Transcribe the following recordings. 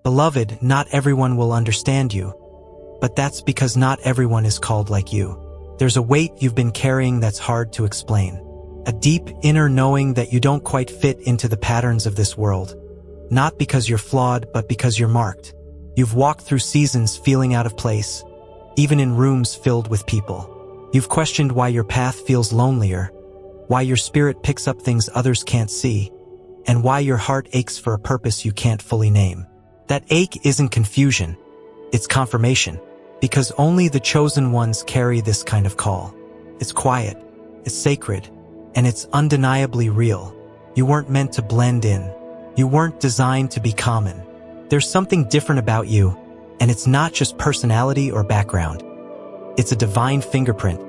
Beloved, not everyone will understand you, but that's because not everyone is called like you. There's a weight you've been carrying that's hard to explain. A deep inner knowing that you don't quite fit into the patterns of this world. Not because you're flawed, but because you're marked. You've walked through seasons feeling out of place, even in rooms filled with people. You've questioned why your path feels lonelier, why your spirit picks up things others can't see, and why your heart aches for a purpose you can't fully name. That ache isn't confusion, it's confirmation, because only the chosen ones carry this kind of call. It's quiet, it's sacred, and it's undeniably real. You weren't meant to blend in. You weren't designed to be common. There's something different about you, and it's not just personality or background. It's a divine fingerprint,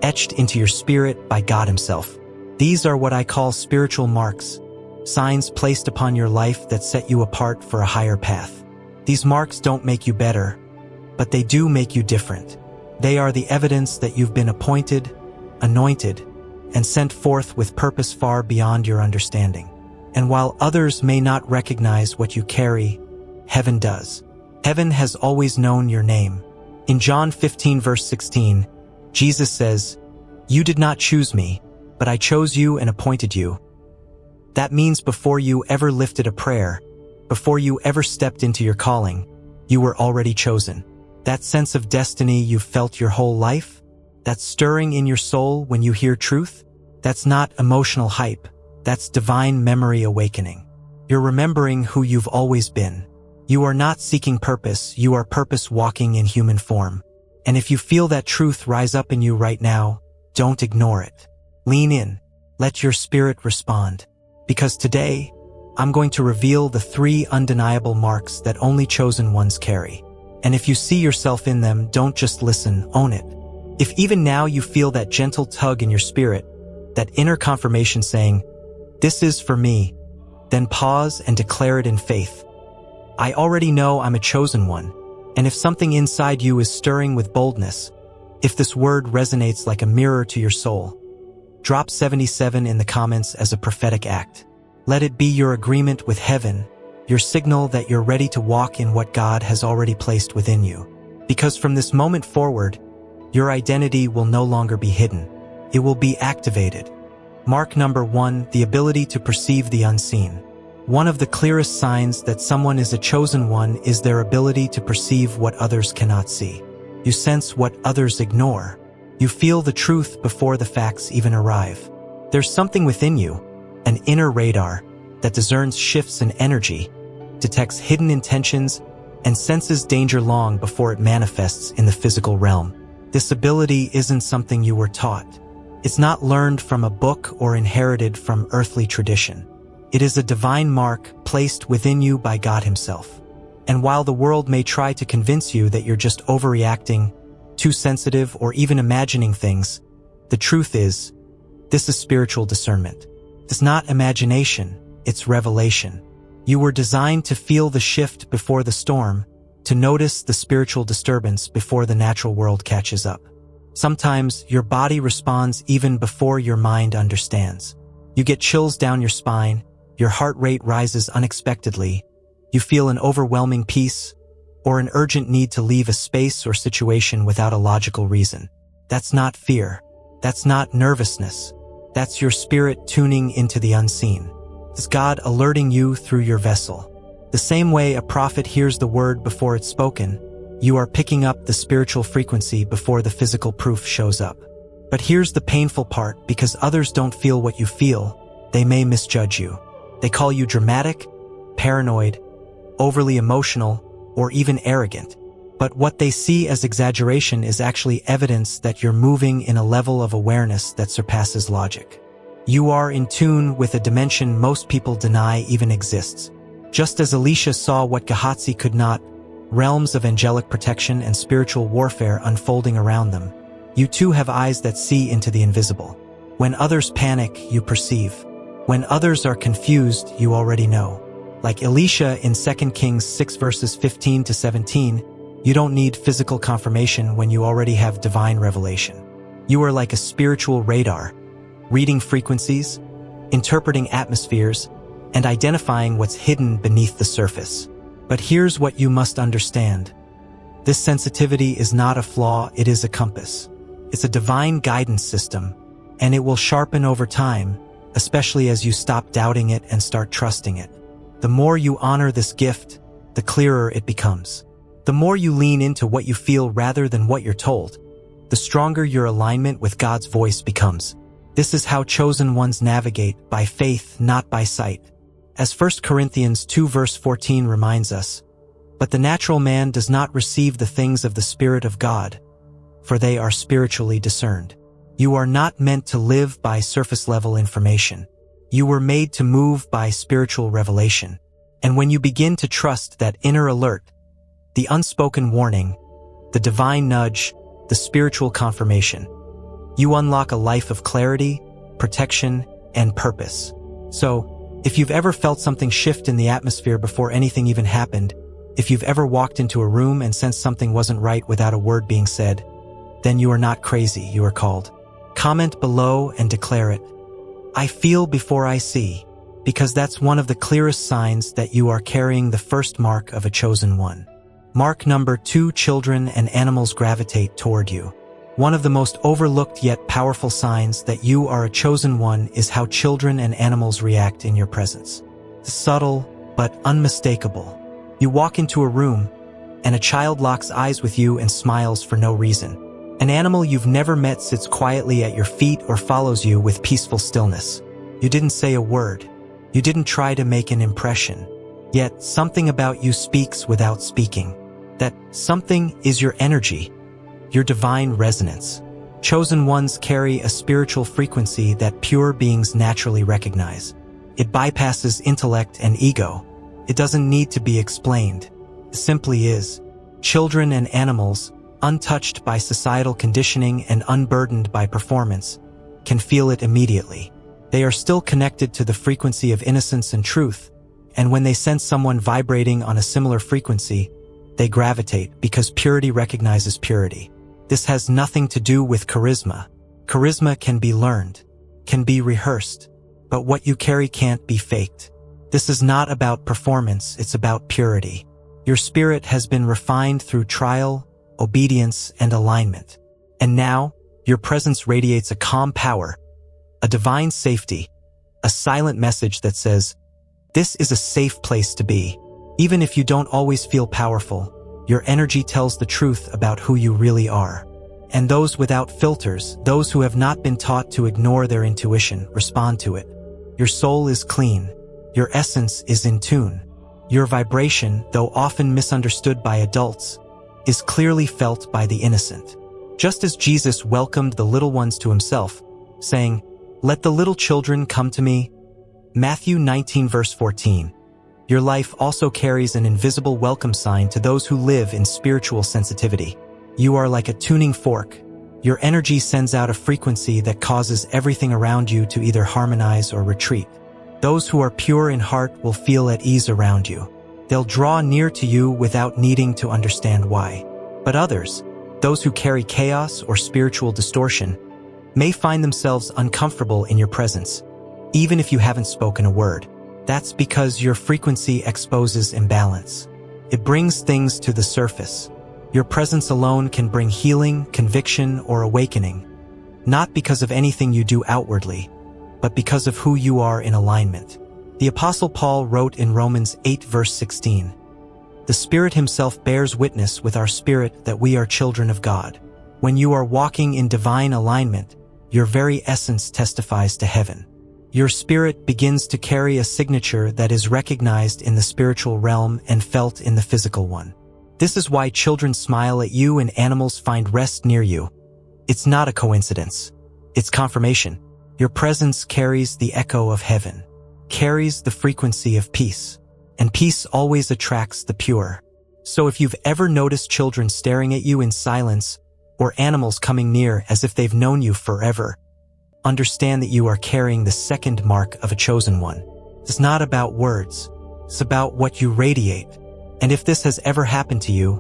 etched into your spirit by God Himself. These are what I call spiritual marks, signs placed upon your life that set you apart for a higher path. These marks don't make you better, but they do make you different. They are the evidence that you've been appointed, anointed, and sent forth with purpose far beyond your understanding. And while others may not recognize what you carry, heaven does. Heaven has always known your name. In John 15 verse 16, Jesus says, "You did not choose me, but I chose you and appointed you." That means before you ever lifted a prayer, before you ever stepped into your calling, you were already chosen. That sense of destiny you've felt your whole life, that stirring in your soul when you hear truth, that's not emotional hype, that's divine memory awakening. You're remembering who you've always been. You are not seeking purpose, you are purpose walking in human form. And if you feel that truth rise up in you right now, don't ignore it. Lean in, let your spirit respond. Because today, I'm going to reveal the 3 undeniable marks that only chosen ones carry. And if you see yourself in them, don't just listen, own it. If even now you feel that gentle tug in your spirit, that inner confirmation saying, "This is for me," then pause and declare it in faith. I already know I'm a chosen one, and if something inside you is stirring with boldness, if this word resonates like a mirror to your soul, drop 77 in the comments as a prophetic act. Let it be your agreement with heaven, your signal that you're ready to walk in what God has already placed within you. Because from this moment forward, your identity will no longer be hidden. It will be activated. Mark number 1, the ability to perceive the unseen. One of the clearest signs that someone is a chosen one is their ability to perceive what others cannot see. You sense what others ignore. You feel the truth before the facts even arrive. There's something within you, an inner radar, that discerns shifts in energy, detects hidden intentions, and senses danger long before it manifests in the physical realm. This ability isn't something you were taught. It's not learned from a book or inherited from earthly tradition. It is a divine mark placed within you by God Himself. And while the world may try to convince you that you're just overreacting, too sensitive, or even imagining things, the truth is, this is spiritual discernment. It's not imagination, it's revelation. You were designed to feel the shift before the storm, to notice the spiritual disturbance before the natural world catches up. Sometimes your body responds even before your mind understands. You get chills down your spine, your heart rate rises unexpectedly, you feel an overwhelming peace, or an urgent need to leave a space or situation without a logical reason. That's not fear. That's not nervousness. That's your spirit tuning into the unseen. It's God alerting you through your vessel. The same way a prophet hears the word before it's spoken, you are picking up the spiritual frequency before the physical proof shows up. But here's the painful part, because others don't feel what you feel, they may misjudge you. They call you dramatic, paranoid, overly emotional, or even arrogant. But what they see as exaggeration is actually evidence that you're moving in a level of awareness that surpasses logic. You are in tune with a dimension most people deny even exists. Just as Elisha saw what Gehazi could not, realms of angelic protection and spiritual warfare unfolding around them, you too have eyes that see into the invisible. When others panic, you perceive. When others are confused, you already know. Like Elisha in 2 Kings 6 verses 15 to 17, you don't need physical confirmation when you already have divine revelation. You are like a spiritual radar, reading frequencies, interpreting atmospheres, and identifying what's hidden beneath the surface. But here's what you must understand. This sensitivity is not a flaw, it is a compass. It's a divine guidance system, and it will sharpen over time, especially as you stop doubting it and start trusting it. The more you honor this gift, the clearer it becomes. The more you lean into what you feel rather than what you're told, the stronger your alignment with God's voice becomes. This is how chosen ones navigate, by faith, not by sight. As 1 Corinthians 2 verse 14 reminds us, "But the natural man does not receive the things of the Spirit of God, for they are spiritually discerned." You are not meant to live by surface-level information. You were made to move by spiritual revelation. And when you begin to trust that inner alert, the unspoken warning, the divine nudge, the spiritual confirmation, you unlock a life of clarity, protection, and purpose. So, if you've ever felt something shift in the atmosphere before anything even happened, if you've ever walked into a room and sensed something wasn't right without a word being said, then you are not crazy, you are called. Comment below and declare it. I feel before I see, because that's one of the clearest signs that you are carrying the first mark of a chosen one. Mark number 2, children and animals gravitate toward you. One of the most overlooked yet powerful signs that you are a chosen one is how children and animals react in your presence. Subtle, but unmistakable. You walk into a room, and a child locks eyes with you and smiles for no reason. An animal you've never met sits quietly at your feet or follows you with peaceful stillness. You didn't say a word. You didn't try to make an impression. Yet something about you speaks without speaking. That something is your energy, your divine resonance. Chosen ones carry a spiritual frequency that pure beings naturally recognize. It bypasses intellect and ego. It doesn't need to be explained. It simply is. Children and animals, untouched by societal conditioning and unburdened by performance, can feel it immediately. They are still connected to the frequency of innocence and truth, and when they sense someone vibrating on a similar frequency, they gravitate because purity recognizes purity. This has nothing to do with charisma. Charisma can be learned, can be rehearsed, but what you carry can't be faked. This is not about performance, it's about purity. Your spirit has been refined through trial, obedience, and alignment. And now, your presence radiates a calm power, a divine safety, a silent message that says, this is a safe place to be. Even if you don't always feel powerful, your energy tells the truth about who you really are. And those without filters, those who have not been taught to ignore their intuition, respond to it. Your soul is clean. Your essence is in tune. Your vibration, though often misunderstood by adults, is clearly felt by the innocent. Just as Jesus welcomed the little ones to himself, saying, "Let the little children come to me," Matthew 19 verse 14. Your life also carries an invisible welcome sign to those who live in spiritual sensitivity. You are like a tuning fork. Your energy sends out a frequency that causes everything around you to either harmonize or retreat. Those who are pure in heart will feel at ease around you. They'll draw near to you without needing to understand why. But others, those who carry chaos or spiritual distortion, may find themselves uncomfortable in your presence, even if you haven't spoken a word. That's because your frequency exposes imbalance. It brings things to the surface. Your presence alone can bring healing, conviction, or awakening, not because of anything you do outwardly, but because of who you are in alignment. The Apostle Paul wrote in Romans 8 verse 16, "The Spirit himself bears witness with our spirit that we are children of God." When you are walking in divine alignment, your very essence testifies to heaven. Your spirit begins to carry a signature that is recognized in the spiritual realm and felt in the physical one. This is why children smile at you and animals find rest near you. It's not a coincidence. It's confirmation. Your presence carries the echo of heaven, carries the frequency of peace, and peace always attracts the pure. So if you've ever noticed children staring at you in silence, or animals coming near as if they've known you forever, understand that you are carrying the second mark of a chosen one. It's not about words. It's about what you radiate. And if this has ever happened to you,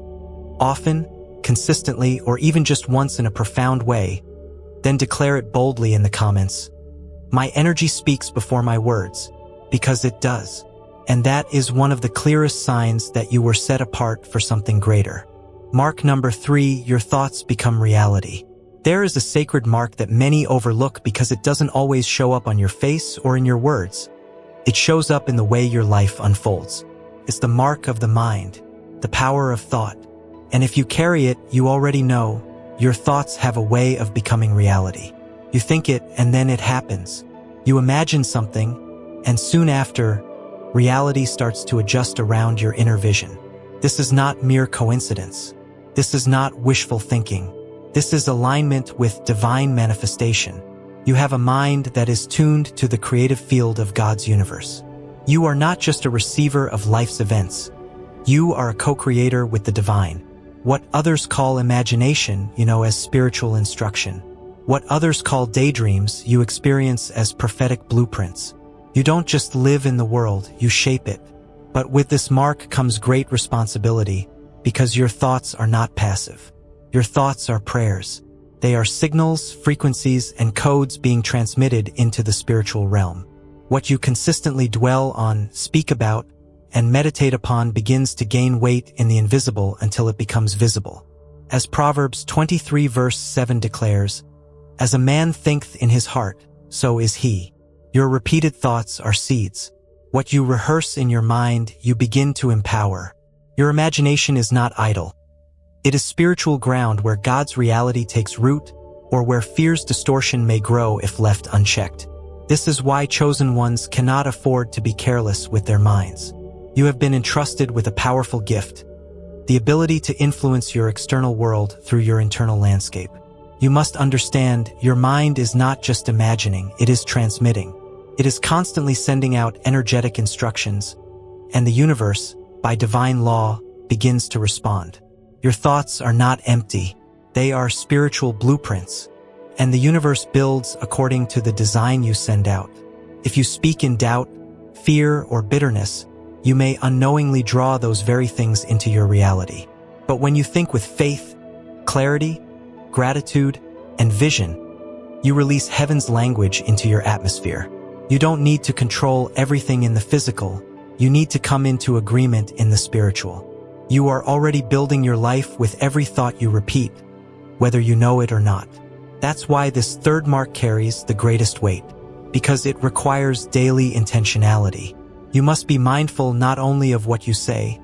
often, consistently, or even just once in a profound way, then declare it boldly in the comments. My energy speaks before my words, because it does. And that is one of the clearest signs that you were set apart for something greater. Mark number 3, your thoughts become reality. There is a sacred mark that many overlook because it doesn't always show up on your face or in your words. It shows up in the way your life unfolds. It's the mark of the mind, the power of thought. And if you carry it, you already know, your thoughts have a way of becoming reality. You think it, and then it happens. You imagine something, and soon after, reality starts to adjust around your inner vision. This is not mere coincidence. This is not wishful thinking. This is alignment with divine manifestation. You have a mind that is tuned to the creative field of God's universe. You are not just a receiver of life's events. You are a co-creator with the divine. What others call imagination, as spiritual instruction. What others call daydreams, you experience as prophetic blueprints. You don't just live in the world, you shape it. But with this mark comes great responsibility, because your thoughts are not passive. Your thoughts are prayers. They are signals, frequencies, and codes being transmitted into the spiritual realm. What you consistently dwell on, speak about, and meditate upon begins to gain weight in the invisible until it becomes visible. As Proverbs 23 verse 7 declares, "As a man thinketh in his heart, so is he." Your repeated thoughts are seeds. What you rehearse in your mind, you begin to empower. Your imagination is not idle. It is spiritual ground where God's reality takes root, or where fear's distortion may grow if left unchecked. This is why chosen ones cannot afford to be careless with their minds. You have been entrusted with a powerful gift, the ability to influence your external world through your internal landscape. You must understand, your mind is not just imagining, it is transmitting. It is constantly sending out energetic instructions, and the universe, by divine law, begins to respond. Your thoughts are not empty. They are spiritual blueprints, and the universe builds according to the design you send out. If you speak in doubt, fear, or bitterness, you may unknowingly draw those very things into your reality. But when you think with faith, clarity, gratitude, and vision, you release heaven's language into your atmosphere. You don't need to control everything in the physical. You need to come into agreement in the spiritual. You are already building your life with every thought you repeat, whether you know it or not. That's why this third mark carries the greatest weight, because it requires daily intentionality. You must be mindful not only of what you say,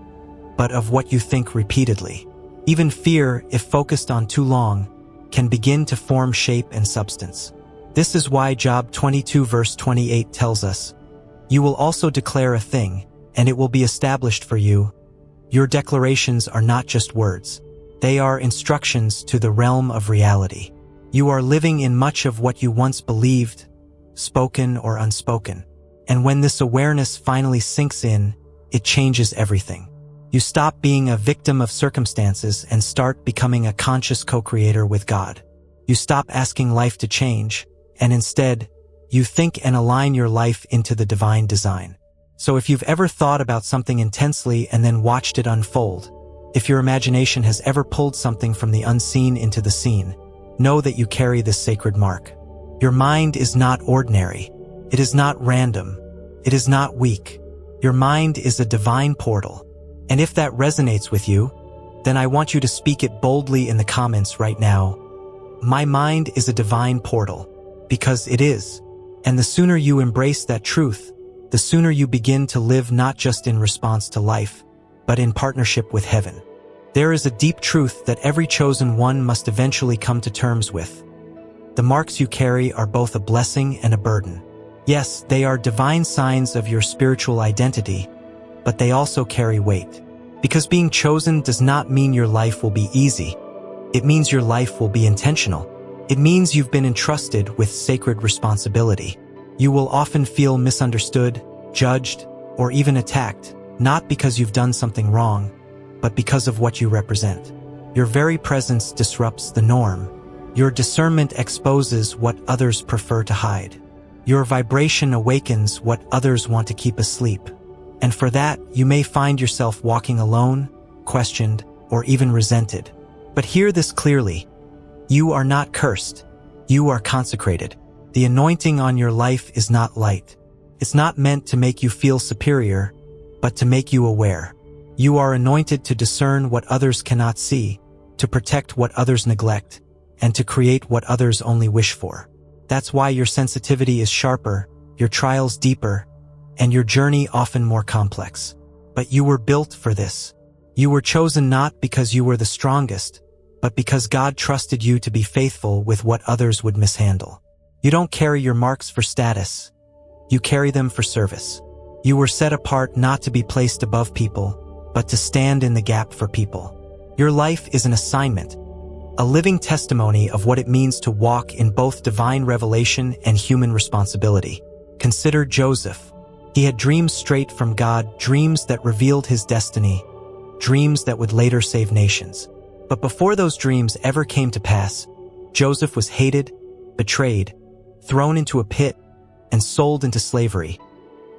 but of what you think repeatedly. Even fear, if focused on too long, can begin to form shape and substance. This is why Job 22 verse 28 tells us, "You will also declare a thing, and it will be established for you." Your declarations are not just words. They are instructions to the realm of reality. You are living in much of what you once believed, spoken or unspoken. And when this awareness finally sinks in, it changes everything. You stop being a victim of circumstances and start becoming a conscious co-creator with God. You stop asking life to change, and instead, you think and align your life into the divine design. So if you've ever thought about something intensely and then watched it unfold, if your imagination has ever pulled something from the unseen into the seen, know that you carry this sacred mark. Your mind is not ordinary. It is not random. It is not weak. Your mind is a divine portal. And if that resonates with you, then I want you to speak it boldly in the comments right now. My mind is a divine portal, because it is. And the sooner you embrace that truth, the sooner you begin to live not just in response to life, but in partnership with heaven. There is a deep truth that every chosen one must eventually come to terms with. The marks you carry are both a blessing and a burden. Yes, they are divine signs of your spiritual identity, but they also carry weight. Because being chosen does not mean your life will be easy. It means your life will be intentional. It means you've been entrusted with sacred responsibility. You will often feel misunderstood, judged, or even attacked, not because you've done something wrong, but because of what you represent. Your very presence disrupts the norm. Your discernment exposes what others prefer to hide. Your vibration awakens what others want to keep asleep. And for that, you may find yourself walking alone, questioned, or even resented. But hear this clearly. You are not cursed. You are consecrated. The anointing on your life is not light. It's not meant to make you feel superior. but to make you aware. You are anointed to discern what others cannot see, to protect what others neglect, and to create what others only wish for. That's why your sensitivity is sharper, your trials deeper, and your journey often more complex. But you were built for this. You were chosen not because you were the strongest, but because God trusted you to be faithful with what others would mishandle. You don't carry your marks for status. You carry them for service. You were set apart not to be placed above people, but to stand in the gap for people. Your life is an assignment, a living testimony of what it means to walk in both divine revelation and human responsibility. Consider Joseph. He had dreams straight from God, dreams that revealed his destiny, dreams that would later save nations. But before those dreams ever came to pass, Joseph was hated, betrayed, thrown into a pit, and sold into slavery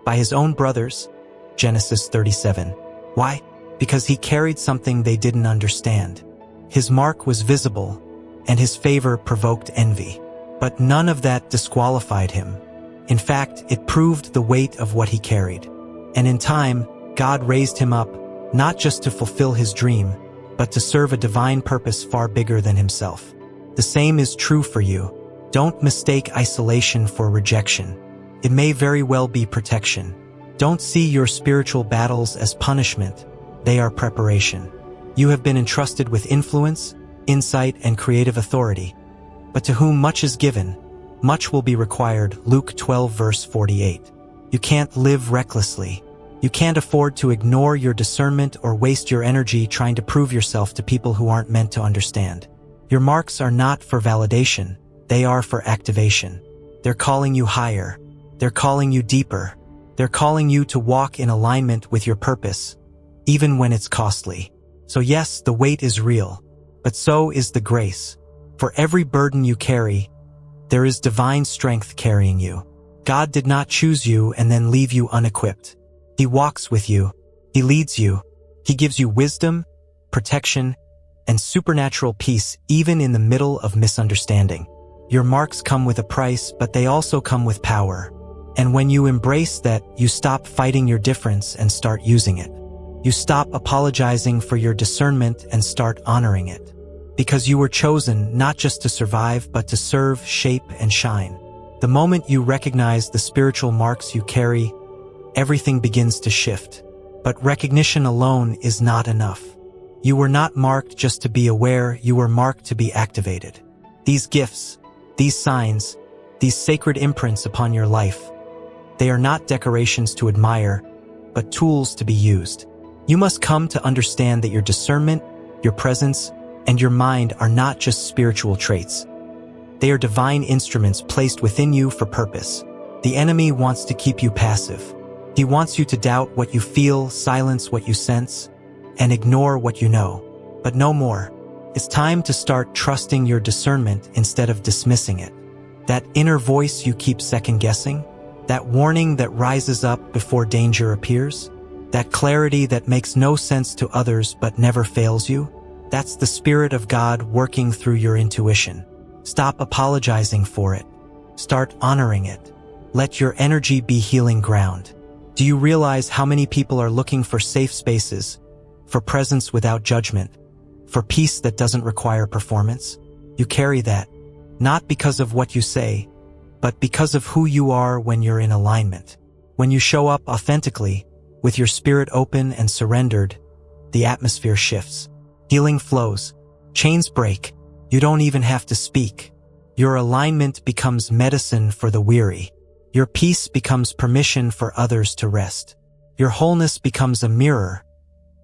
by his own brothers. Genesis 37. Why? Because he carried something they didn't understand. His mark was visible, and his favor provoked envy. But none of that disqualified him. In fact, it proved the weight of what he carried. And in time, God raised him up, not just to fulfill his dream, but to serve a divine purpose far bigger than himself. The same is true for you. Don't mistake isolation for rejection. It may very well be protection. Don't see your spiritual battles as punishment. They are preparation. You have been entrusted with influence, insight, and creative authority. But to whom much is given, much will be required. Luke 12 verse 48. You can't live recklessly. You can't afford to ignore your discernment or waste your energy trying to prove yourself to people who aren't meant to understand. Your marks are not for validation. They are for activation. They're calling you higher. They're calling you deeper. They're calling you to walk in alignment with your purpose, even when it's costly. So yes, the weight is real, but so is the grace. For every burden you carry, there is divine strength carrying you. God did not choose you and then leave you unequipped. He walks with you. He leads you. He gives you wisdom, protection, and supernatural peace even in the middle of misunderstanding. Your marks come with a price, but they also come with power. And when you embrace that, you stop fighting your difference and start using it. You stop apologizing for your discernment and start honoring it. Because you were chosen not just to survive, but to serve, shape, and shine. The moment you recognize the spiritual marks you carry, everything begins to shift. But recognition alone is not enough. You were not marked just to be aware, you were marked to be activated. These gifts, these signs, these sacred imprints upon your life, they are not decorations to admire, but tools to be used. You must come to understand that your discernment, your presence, and your mind are not just spiritual traits. They are divine instruments placed within you for purpose. The enemy wants to keep you passive. He wants you to doubt what you feel, silence what you sense, and ignore what you know. But no more. It's time to start trusting your discernment instead of dismissing it. That inner voice you keep second-guessing, that warning that rises up before danger appears, that clarity that makes no sense to others but never fails you, that's the Spirit of God working through your intuition. Stop apologizing for it. Start honoring it. Let your energy be healing ground. Do you realize how many people are looking for safe spaces, for presence without judgment, for peace that doesn't require performance? You carry that, not because of what you say, but because of who you are when you're in alignment. When you show up authentically, with your spirit open and surrendered, the atmosphere shifts. Healing flows. Chains break. You don't even have to speak. Your alignment becomes medicine for the weary. Your peace becomes permission for others to rest. Your wholeness becomes a mirror,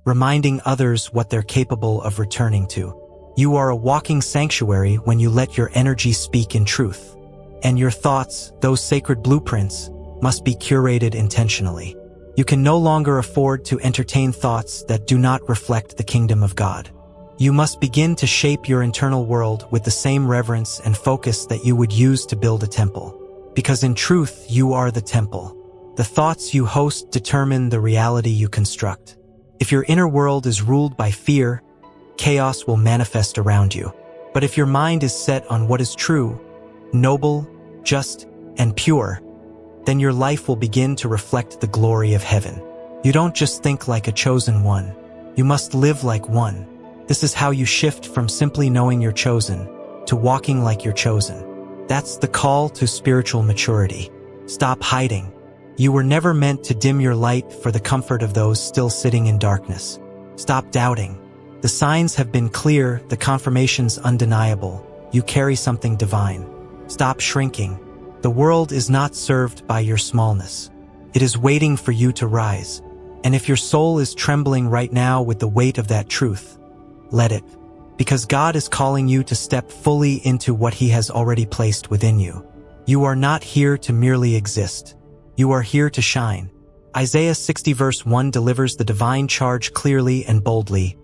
reminding others what they're capable of returning to. You are a walking sanctuary when you let your energy speak in truth. And your thoughts, those sacred blueprints, must be curated intentionally. You can no longer afford to entertain thoughts that do not reflect the kingdom of God. You must begin to shape your internal world with the same reverence and focus that you would use to build a temple. Because in truth, you are the temple. The thoughts you host determine the reality you construct. If your inner world is ruled by fear, chaos will manifest around you. But if your mind is set on what is true, noble, just, and pure, then your life will begin to reflect the glory of heaven. You don't just think like a chosen one. You must live like one. This is how you shift from simply knowing you're chosen to walking like you're chosen. That's the call to spiritual maturity. Stop hiding. You were never meant to dim your light for the comfort of those still sitting in darkness. Stop doubting. The signs have been clear, the confirmation's undeniable. You carry something divine. Stop shrinking. The world is not served by your smallness. It is waiting for you to rise. And if your soul is trembling right now with the weight of that truth, let it. Because God is calling you to step fully into what He has already placed within you. You are not here to merely exist. You are here to shine. Isaiah 60 verse 1 delivers the divine charge clearly and boldly.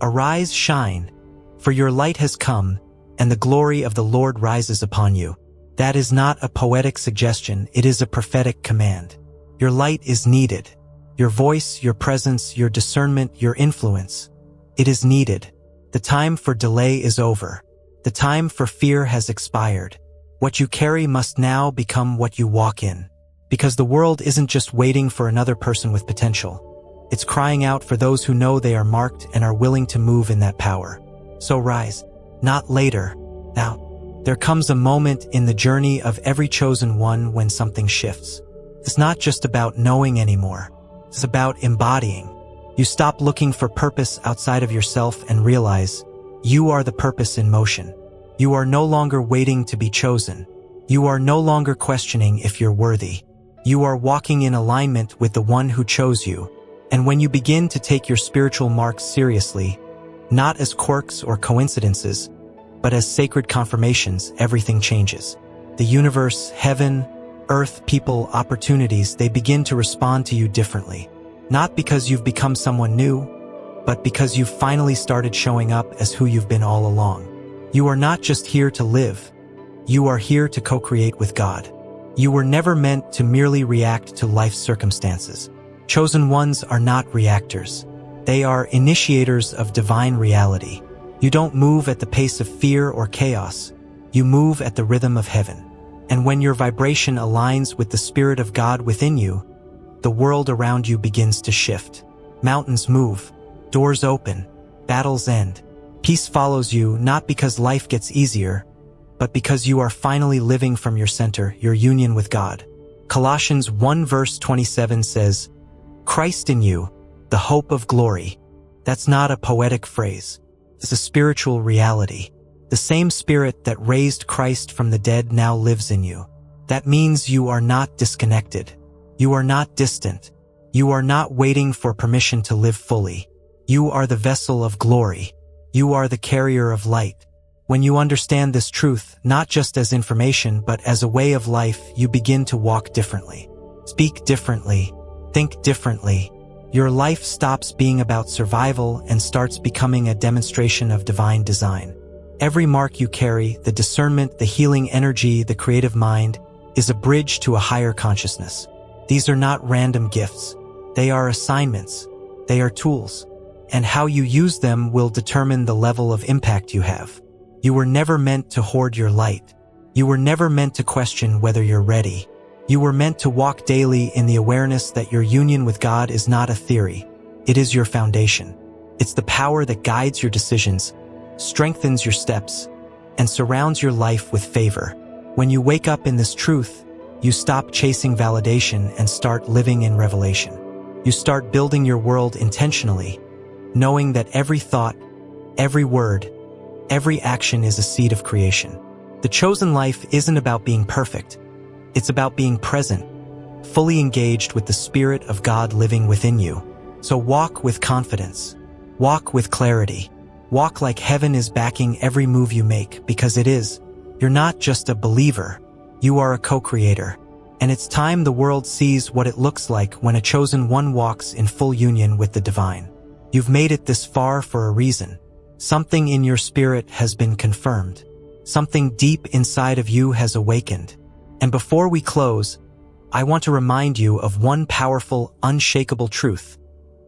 Arise, shine, for your light has come, and the glory of the Lord rises upon you. That is not a poetic suggestion, it is a prophetic command. Your light is needed. Your voice, your presence, your discernment, your influence. It is needed. The time for delay is over. The time for fear has expired. What you carry must now become what you walk in. Because the world isn't just waiting for another person with potential. It's crying out for those who know they are marked and are willing to move in that power. So rise, not later, now. There comes a moment in the journey of every chosen one when something shifts. It's not just about knowing anymore. It's about embodying. You stop looking for purpose outside of yourself and realize you are the purpose in motion. You are no longer waiting to be chosen. You are no longer questioning if you're worthy. You are walking in alignment with the one who chose you. And when you begin to take your spiritual marks seriously, not as quirks or coincidences, but as sacred confirmations, everything changes. The universe, heaven, earth, people, opportunities, they begin to respond to you differently. Not because you've become someone new, but because you've finally started showing up as who you've been all along. You are not just here to live. You are here to co-create with God. You were never meant to merely react to life's circumstances. Chosen ones are not reactors. They are initiators of divine reality. You don't move at the pace of fear or chaos. You move at the rhythm of heaven. And when your vibration aligns with the Spirit of God within you, the world around you begins to shift. Mountains move. Doors open. Battles end. Peace follows you not because life gets easier, but because you are finally living from your center, your union with God. Colossians 1 verse 27 says, Christ in you, the hope of glory. That's not a poetic phrase. It's a spiritual reality. The same Spirit that raised Christ from the dead now lives in you. That means you are not disconnected. You are not distant. You are not waiting for permission to live fully. You are the vessel of glory. You are the carrier of light. When you understand this truth, not just as information but as a way of life, you begin to walk differently. Speak differently. Think differently. Your life stops being about survival and starts becoming a demonstration of divine design. Every mark you carry, the discernment, the healing energy, the creative mind, is a bridge to a higher consciousness. These are not random gifts. They are assignments. They are tools. And how you use them will determine the level of impact you have. You were never meant to hoard your light. You were never meant to question whether you're ready. You were meant to walk daily in the awareness that your union with God is not a theory. It is your foundation. It's the power that guides your decisions, strengthens your steps, and surrounds your life with favor. When you wake up in this truth, you stop chasing validation and start living in revelation. You start building your world intentionally, knowing that every thought, every word, every action is a seed of creation. The chosen life isn't about being perfect. It's about being present, fully engaged with the Spirit of God living within you. So walk with confidence. Walk with clarity. Walk like heaven is backing every move you make, because it is. You're not just a believer. You are a co-creator. And it's time the world sees what it looks like when a chosen one walks in full union with the divine. You've made it this far for a reason. Something in your spirit has been confirmed. Something deep inside of you has awakened. And before we close, I want to remind you of one powerful, unshakable truth.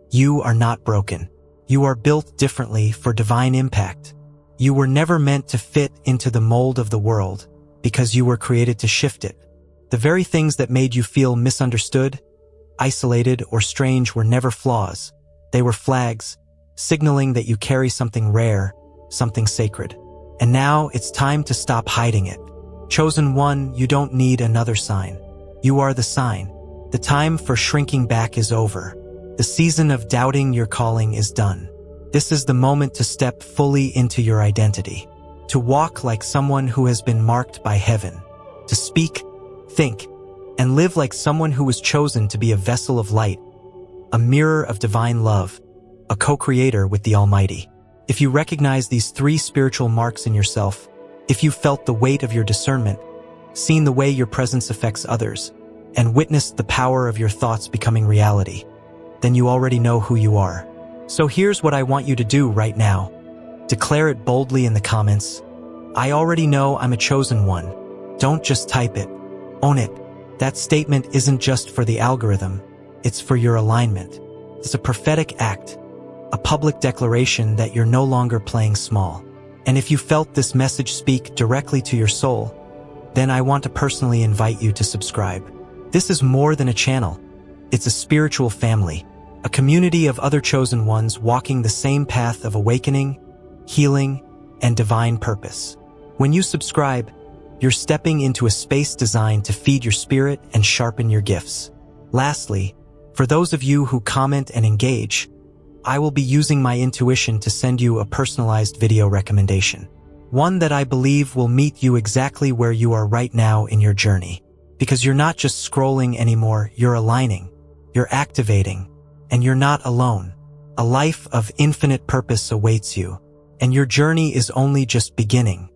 You are not broken. You are built differently for divine impact. You were never meant to fit into the mold of the world, because you were created to shift it. The very things that made you feel misunderstood, isolated, or strange were never flaws. They were flags, signaling that you carry something rare, something sacred. And now it's time to stop hiding it. Chosen one, you don't need another sign. You are the sign. The time for shrinking back is over. The season of doubting your calling is done. This is the moment to step fully into your identity, to walk like someone who has been marked by heaven, to speak, think, and live like someone who was chosen to be a vessel of light, a mirror of divine love, a co-creator with the Almighty. If you recognize these 3 spiritual marks in yourself, if you felt the weight of your discernment, seen the way your presence affects others, and witnessed the power of your thoughts becoming reality, then you already know who you are. So here's what I want you to do right now. Declare it boldly in the comments. I already know I'm a chosen one. Don't just type it. Own it. That statement isn't just for the algorithm. It's for your alignment. It's a prophetic act, a public declaration that you're no longer playing small. And if you felt this message speak directly to your soul, then I want to personally invite you to subscribe. This is more than a channel. It's a spiritual family, a community of other chosen ones walking the same path of awakening, healing, and divine purpose. When you subscribe, you're stepping into a space designed to feed your spirit and sharpen your gifts. Lastly, for those of you who comment and engage, I will be using my intuition to send you a personalized video recommendation. One that I believe will meet you exactly where you are right now in your journey. Because you're not just scrolling anymore, you're aligning, you're activating, and you're not alone. A life of infinite purpose awaits you, and your journey is only just beginning.